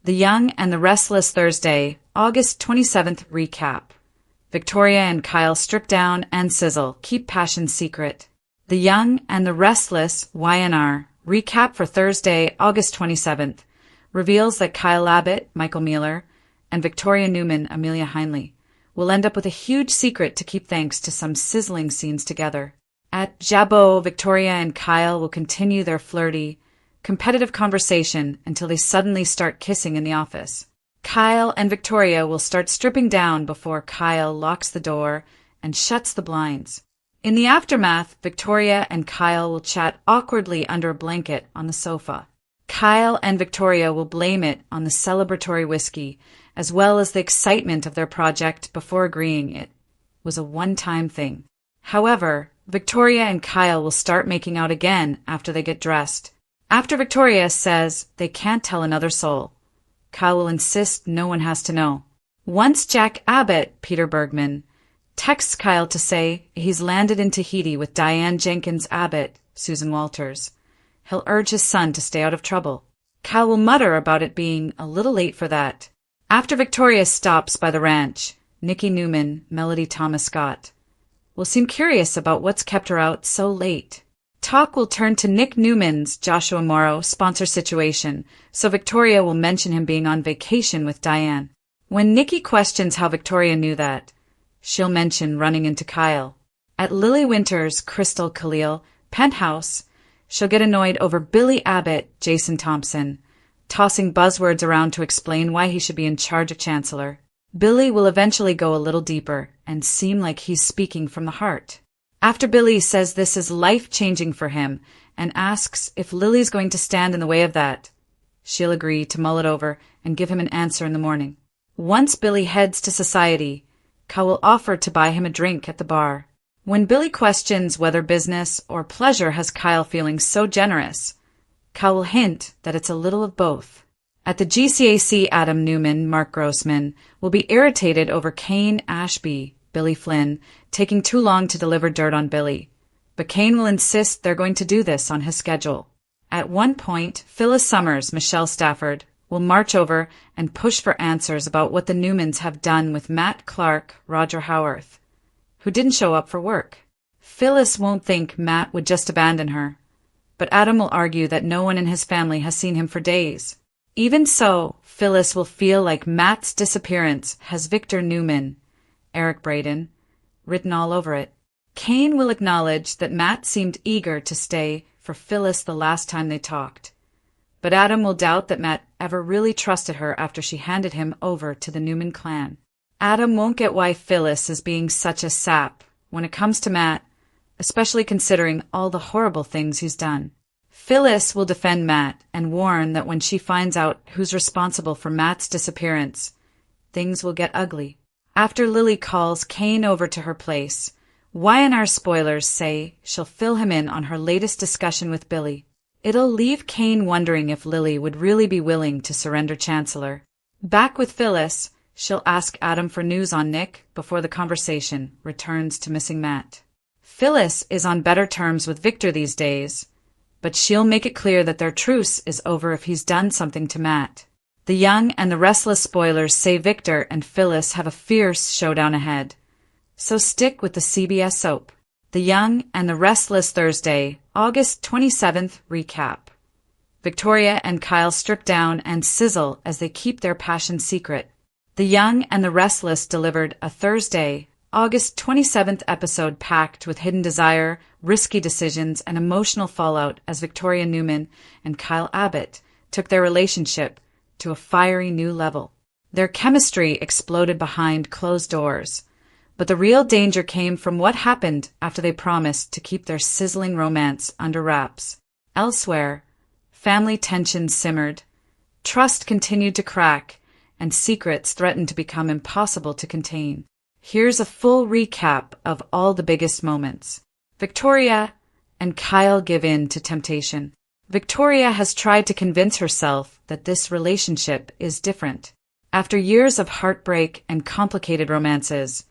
The Young and the Restless Thursday, August 27th recap. Victoria and Kyle strip down and sizzle, keep passion secret. The Young and the Restless YandRR recap for Thursday, August 27th, reveals that Kyle Abbott, Michael Mueller, and Victoria Newman, Amelia Heinle, will end up with a huge secret to keep thanks to some sizzling scenes together. At Jabot, Victoria and Kyle will continue their flirty, competitive conversation until they suddenly start kissing in the office. Kyle and Victoria will start stripping down before Kyle locks the door and shuts the blinds. In the aftermath, Victoria and Kyle will chat awkwardly under a blanket on the sofa. Kyle and Victoria will blame it on the celebratory whiskey, as well as the excitement of their project before agreeing it was a one-time thing. However, Victoria and Kyle will start making out again after they get dressed. After Victoria says they can't tell another soul, Kyle will insist no one has to know. Once Jack Abbott, Peter Bergman, texts Kyle to say he's landed in Tahiti with Diane Jenkins Abbott, Susan Walters, he'll urge his son to stay out of trouble. Kyle will mutter about it being a little late for that. After Victoria stops by the ranch, Nikki Newman, Melody Thomas Scott, will seem curious about what's kept her out so late. Talk will turn to Nick Newman's Joshua Morrow sponsor situation, so Victoria will mention him being on vacation with Diane. When Nikki questions how Victoria knew that, she'll mention running into Kyle. At Lily Winter's Crystal Khalil penthouse, she'll get annoyed over Billy Abbott, Jason Thompson, tossing buzzwords around to explain why he should be in charge of Chancellor. Billy will eventually go a little deeper and seem like he's speaking from the heart. After Billy says this is life-changing for him and asks if Lily's going to stand in the way of that, she'll agree to mull it over and give him an answer in the morning. Once Billy heads to society, Kyle will offer to buy him a drink at the bar. When Billy questions whether business or pleasure has Kyle feeling so generous, Kyle will hint that it's a little of both. At the GCAC, Adam Newman, Mark Grossman, will be irritated over Kane Ashby, Billy Flynn, taking too long to deliver dirt on Billy, but Kane will insist they're going to do this on his schedule. At one point, Phyllis Summers, Michelle Stafford, will march over and push for answers about what the Newmans have done with Matt Clark, Roger Howarth, who didn't show up for work. Phyllis won't think Matt would just abandon her, but Adam will argue that no one in his family has seen him for days. Even so, Phyllis will feel like Matt's disappearance has Victor Newman, Eric Braden, written all over it. Kane will acknowledge that Matt seemed eager to stay for Phyllis the last time they talked, but Adam will doubt that Matt ever really trusted her after she handed him over to the Newman clan. Adam won't get why Phyllis is being such a sap when it comes to Matt, especially considering all the horrible things he's done. Phyllis will defend Matt and warn that when she finds out who's responsible for Matt's disappearance, things will get ugly. After Lily calls Kane over to her place, YandRR spoilers say she'll fill him in on her latest discussion with Billy. It'll leave Kane wondering if Lily would really be willing to surrender Chancellor. Back with Phyllis, she'll ask Adam for news on Nick before the conversation returns to missing Matt. Phyllis is on better terms with Victor these days, but she'll make it clear that their truce is over if he's done something to Matt. The Young and the Restless spoilers say Victor and Phyllis have a fierce showdown ahead, so stick with the CBS soap. The Young and the Restless Thursday, August 27th recap. Victoria and Kyle strip down and sizzle as they keep their passion secret. The Young and the Restless delivered a Thursday, August 27th episode packed with hidden desire, risky decisions, and emotional fallout as Victoria Newman and Kyle Abbott took their relationship to a fiery new level. Their chemistry exploded behind closed doors, but the real danger came from what happened after they promised to keep their sizzling romance under wraps. Elsewhere, family tensions simmered, trust continued to crack, and secrets threatened to become impossible to contain. Here's a full recap of all the biggest moments. Victoria and Kyle give in to temptation. Victoria has tried to convince herself that this relationship is different. After years of heartbreak and complicated romances,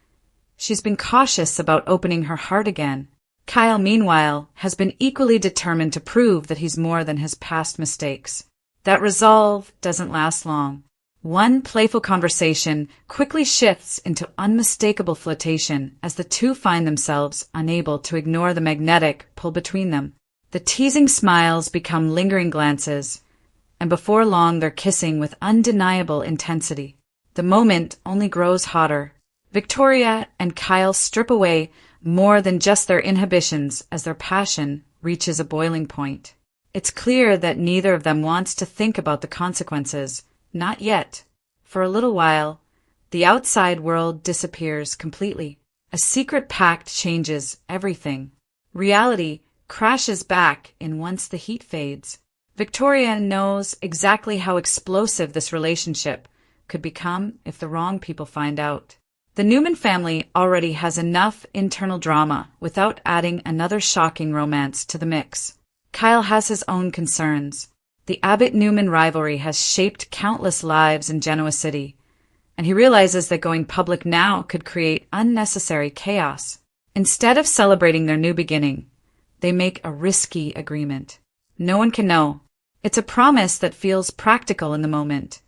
she's been cautious about opening her heart again. Kyle, meanwhile, has been equally determined to prove that he's more than his past mistakes. That resolve doesn't last long. One playful conversation quickly shifts into unmistakable flirtation as the two find themselves unable to ignore the magnetic pull between them. The teasing smiles become lingering glances, and before long they're kissing with undeniable intensity. The moment only grows hotter. Victoria and Kyle strip away more than just their inhibitions as their passion reaches a boiling point. It's clear that neither of them wants to think about the consequences. Not yet. For a little while, the outside world disappears completely. A secret pact changes everything. Reality crashes back in once the heat fades. Victoria knows exactly how explosive this relationship could become if the wrong people find out. The Newman family already has enough internal drama without adding another shocking romance to the mix. Kyle has his own concerns. The Abbott-Newman rivalry has shaped countless lives in Genoa City, and he realizes that going public now could create unnecessary chaos. Instead of celebrating their new beginning, they make a risky agreement. No one can know. It's a promise that feels practical in the moment,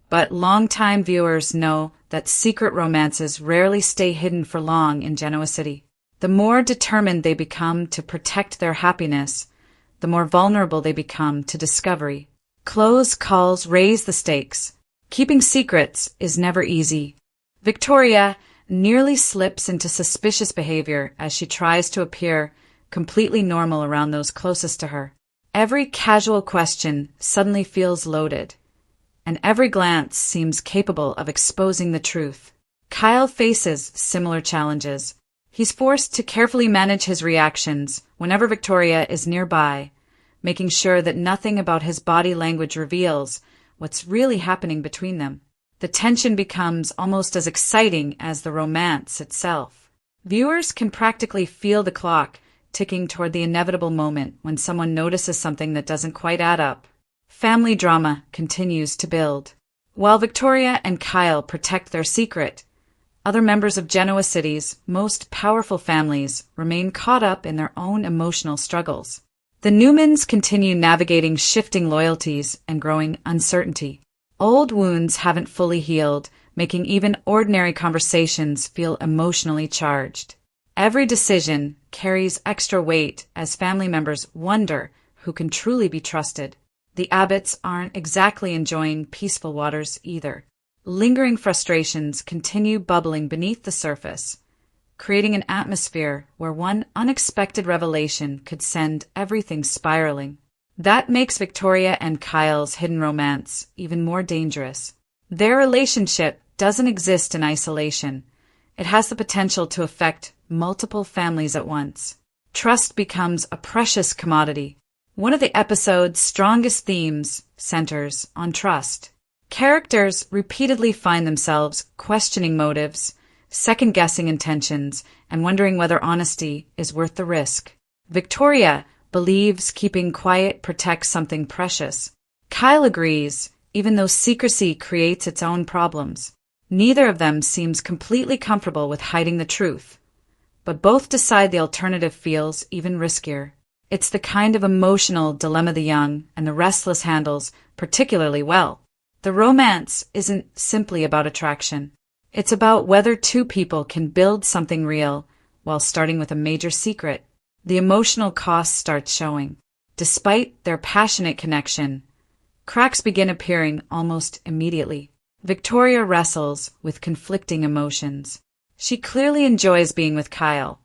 but longtime viewers know that secret romances rarely stay hidden for long in Genoa City. The more determined they become to protect their happiness, the more vulnerable they become to discovery. Close calls raise the stakes. Keeping secrets is never easy. Victoria nearly slips into suspicious behavior as she tries to appear completely normal around those closest to her. Every casual question suddenly feels loaded, and every glance seems capable of exposing the truth. Kyle faces similar challenges. He's forced to carefully manage his reactions whenever Victoria is nearby, making sure that nothing about his body language reveals what's really happening between them. The tension becomes almost as exciting as the romance itself. Viewers can practically feel the clock ticking toward the inevitable moment when someone notices something that doesn't quite add up. Family drama continues to build. While Victoria and Kyle protect their secret, other members of Genoa City's most powerful families remain caught up in their own emotional struggles. The Newmans continue navigating shifting loyalties and growing uncertainty. Old wounds haven't fully healed, making even ordinary conversations feel emotionally charged. Every decision carries extra weight as family members wonder who can truly be trusted. The Abbotts aren't exactly enjoying peaceful waters either. Lingering frustrations continue bubbling beneath the surface, creating an atmosphere where one unexpected revelation could send everything spiraling. That makes Victoria and Kyle's hidden romance even more dangerous. Their relationship doesn't exist in isolation. It has the potential to affect multiple families at once. Trust becomes a precious commodity. One of the episode's strongest themes centers on trust. Characters repeatedly find themselves questioning motives, second-guessing intentions, and wondering whether honesty is worth the risk. Victoria believes keeping quiet protects something precious. Kyle agrees, even though secrecy creates its own problems. Neither of them seems completely comfortable with hiding the truth, but both decide the alternative feels even riskier. It's the kind of emotional dilemma the young and the restless handles particularly well. The romance isn't simply about attraction. It's about whether two people can build something real while starting with a major secret. The emotional cost starts showing. Despite their passionate connection, cracks begin appearing almost immediately. Victoria wrestles with conflicting emotions. She clearly enjoys being with Kyle,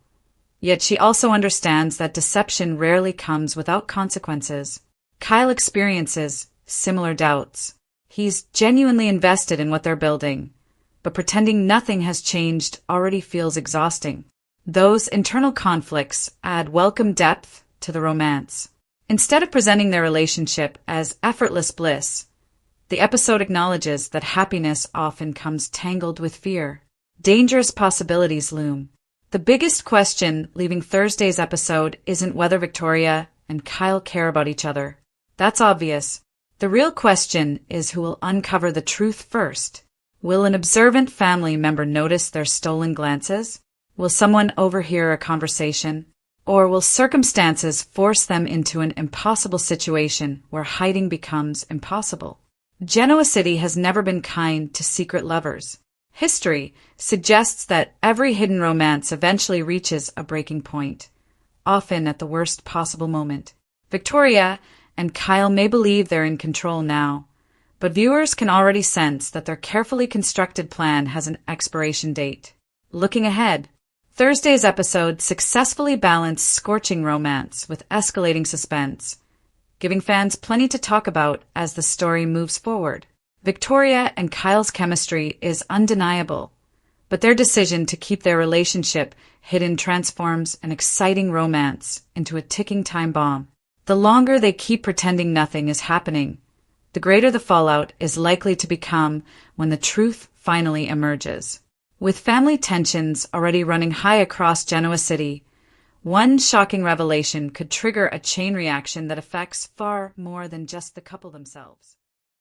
yet she also understands that deception rarely comes without consequences. Kyle experiences similar doubts. He's genuinely invested in what they're building, but pretending nothing has changed already feels exhausting. Those internal conflicts add welcome depth to the romance. Instead of presenting their relationship as effortless bliss, the episode acknowledges that happiness often comes tangled with fear. Dangerous possibilities loom. The biggest question leaving Thursday's episode isn't whether Victoria and Kyle care about each other. That's obvious. The real question is who will uncover the truth first. Will an observant family member notice their stolen glances? Will someone overhear a conversation? Or will circumstances force them into an impossible situation where hiding becomes impossible? Genoa City has never been kind to secret lovers. History suggests that every hidden romance eventually reaches a breaking point, often at the worst possible moment. Victoria and Kyle may believe they're in control now, but viewers can already sense that their carefully constructed plan has an expiration date. Looking ahead, Thursday's episode successfully balanced scorching romance with escalating suspense, giving fans plenty to talk about as the story moves forward. Victoria and Kyle's chemistry is undeniable, but their decision to keep their relationship hidden transforms an exciting romance into a ticking time bomb. The longer they keep pretending nothing is happening, the greater the fallout is likely to become when the truth finally emerges. With family tensions already running high across Genoa City, one shocking revelation could trigger a chain reaction that affects far more than just the couple themselves.